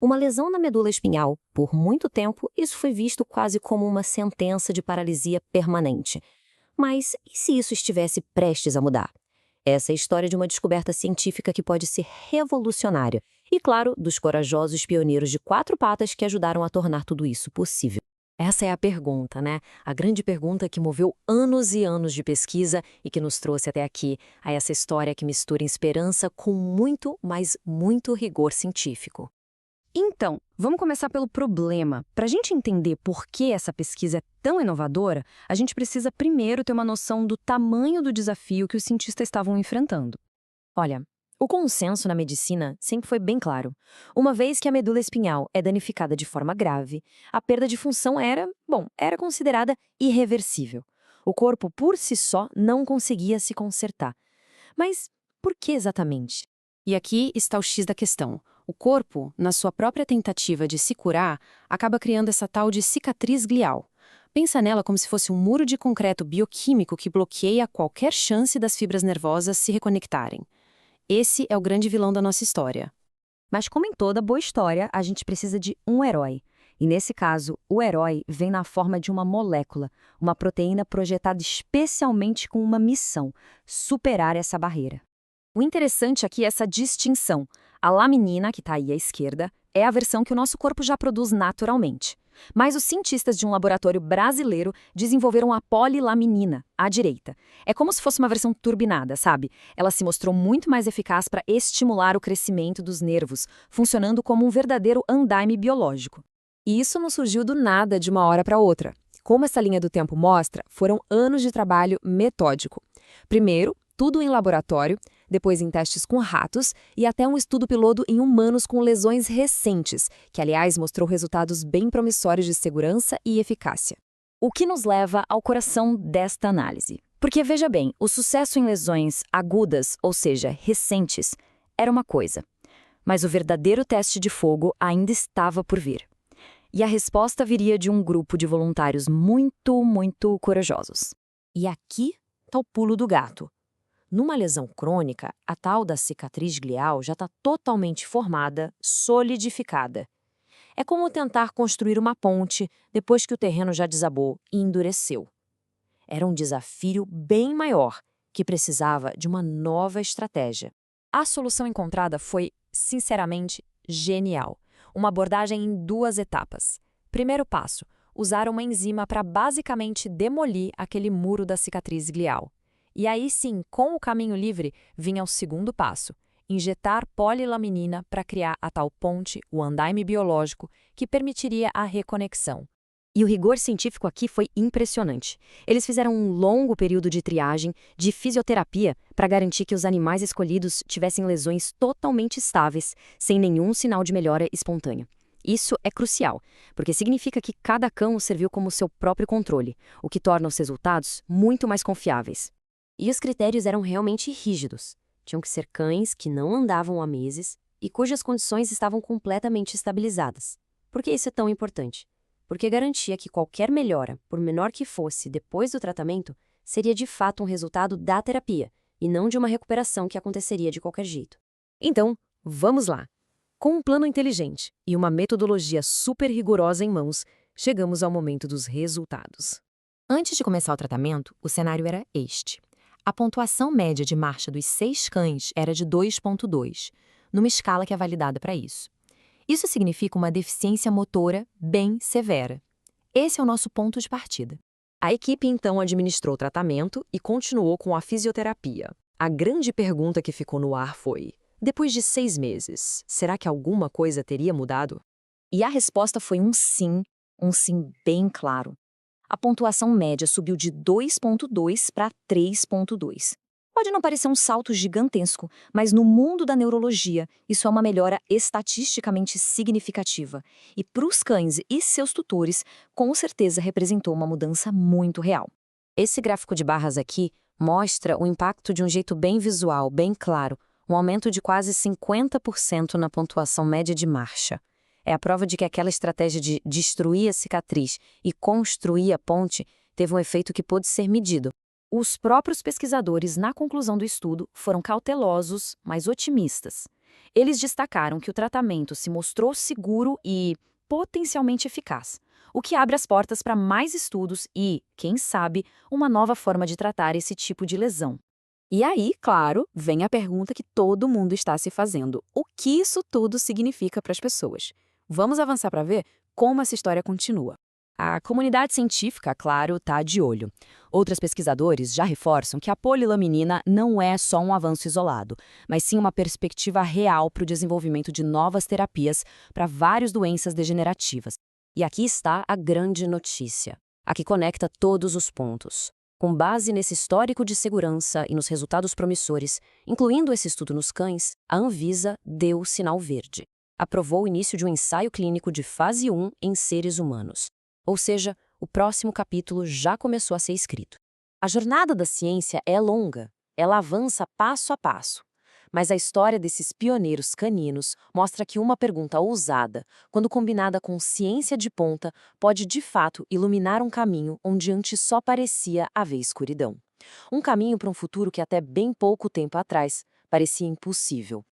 Uma lesão na medula espinhal, por muito tempo, isso foi visto quase como uma sentença de paralisia permanente. Mas e se isso estivesse prestes a mudar? Essa é a história de uma descoberta científica que pode ser revolucionária. E, claro, dos corajosos pioneiros de 4 patas que ajudaram a tornar tudo isso possível. Essa é a pergunta, né? A grande pergunta que moveu anos e anos de pesquisa e que nos trouxe até aqui, a essa história que mistura esperança com muito, mas muito rigor científico. Então, vamos começar pelo problema. Para a gente entender por que essa pesquisa é tão inovadora, a gente precisa primeiro ter uma noção do tamanho do desafio que os cientistas estavam enfrentando. Olha, o consenso na medicina sempre foi bem claro. Uma vez que a medula espinhal é danificada de forma grave, a perda de função era considerada irreversível. O corpo por si só não conseguia se consertar. Mas por que exatamente? E aqui está o X da questão. O corpo, na sua própria tentativa de se curar, acaba criando essa tal de cicatriz glial. Pensa nela como se fosse um muro de concreto bioquímico que bloqueia qualquer chance das fibras nervosas se reconectarem. Esse é o grande vilão da nossa história. Mas como em toda boa história, a gente precisa de um herói. E nesse caso, o herói vem na forma de uma molécula, uma proteína projetada especialmente com uma missão: superar essa barreira. O interessante aqui é essa distinção. A laminina, que está aí à esquerda, é a versão que o nosso corpo já produz naturalmente. Mas os cientistas de um laboratório brasileiro desenvolveram a polilaminina, à direita. É como se fosse uma versão turbinada, sabe? Ela se mostrou muito mais eficaz para estimular o crescimento dos nervos, funcionando como um verdadeiro andaime biológico. E isso não surgiu do nada de uma hora para outra. Como essa linha do tempo mostra, foram anos de trabalho metódico. Primeiro, tudo em laboratório, depois em testes com ratos e até um estudo piloto em humanos com lesões recentes, que aliás mostrou resultados bem promissórios de segurança e eficácia. O que nos leva ao coração desta análise. Porque veja bem, o sucesso em lesões agudas, ou seja, recentes, era uma coisa. Mas o verdadeiro teste de fogo ainda estava por vir. E a resposta viria de um grupo de voluntários muito, muito corajosos. E aqui está o pulo do gato. Numa lesão crônica, a tal da cicatriz glial já está totalmente formada, solidificada. É como tentar construir uma ponte depois que o terreno já desabou e endureceu. Era um desafio bem maior, que precisava de uma nova estratégia. A solução encontrada foi, sinceramente, genial. Uma abordagem em 2 etapas. Primeiro passo, usar uma enzima para basicamente demolir aquele muro da cicatriz glial. E aí sim, com o caminho livre, vinha o segundo passo, injetar polilaminina para criar a tal ponte, o andaime biológico, que permitiria a reconexão. E o rigor científico aqui foi impressionante. Eles fizeram um longo período de triagem, de fisioterapia, para garantir que os animais escolhidos tivessem lesões totalmente estáveis, sem nenhum sinal de melhora espontânea. Isso é crucial, porque significa que cada cão serviu como seu próprio controle, o que torna os resultados muito mais confiáveis. E os critérios eram realmente rígidos. Tinham que ser cães que não andavam há meses e cujas condições estavam completamente estabilizadas. Por que isso é tão importante? Porque garantia que qualquer melhora, por menor que fosse depois do tratamento, seria de fato um resultado da terapia, e não de uma recuperação que aconteceria de qualquer jeito. Então, vamos lá! Com um plano inteligente e uma metodologia super rigorosa em mãos, chegamos ao momento dos resultados. Antes de começar o tratamento, o cenário era este. A pontuação média de marcha dos 6 cães era de 2,2, numa escala que é validada para isso. Isso significa uma deficiência motora bem severa. Esse é o nosso ponto de partida. A equipe então administrou o tratamento e continuou com a fisioterapia. A grande pergunta que ficou no ar foi: depois de 6 meses, será que alguma coisa teria mudado? E a resposta foi um sim bem claro. A pontuação média subiu de 2,2 para 3,2. Pode não parecer um salto gigantesco, mas no mundo da neurologia, isso é uma melhora estatisticamente significativa. E para os cães e seus tutores, com certeza representou uma mudança muito real. Esse gráfico de barras aqui mostra o impacto de um jeito bem visual, bem claro, um aumento de quase 50% na pontuação média de marcha. É a prova de que aquela estratégia de destruir a cicatriz e construir a ponte teve um efeito que pôde ser medido. Os próprios pesquisadores, na conclusão do estudo, foram cautelosos, mas otimistas. Eles destacaram que o tratamento se mostrou seguro e potencialmente eficaz, o que abre as portas para mais estudos e, quem sabe, uma nova forma de tratar esse tipo de lesão. E aí, claro, vem a pergunta que todo mundo está se fazendo: o que isso tudo significa para as pessoas? Vamos avançar para ver como essa história continua. A comunidade científica, claro, está de olho. Outros pesquisadores já reforçam que a polilaminina não é só um avanço isolado, mas sim uma perspectiva real para o desenvolvimento de novas terapias para várias doenças degenerativas. E aqui está a grande notícia, a que conecta todos os pontos. Com base nesse histórico de segurança e nos resultados promissores, incluindo esse estudo nos cães, a Anvisa deu o sinal verde. Aprovou o início de um ensaio clínico de fase 1 em seres humanos. Ou seja, o próximo capítulo já começou a ser escrito. A jornada da ciência é longa, ela avança passo a passo. Mas a história desses pioneiros caninos mostra que uma pergunta ousada, quando combinada com ciência de ponta, pode de fato iluminar um caminho onde antes só parecia haver escuridão. Um caminho para um futuro que até bem pouco tempo atrás parecia impossível.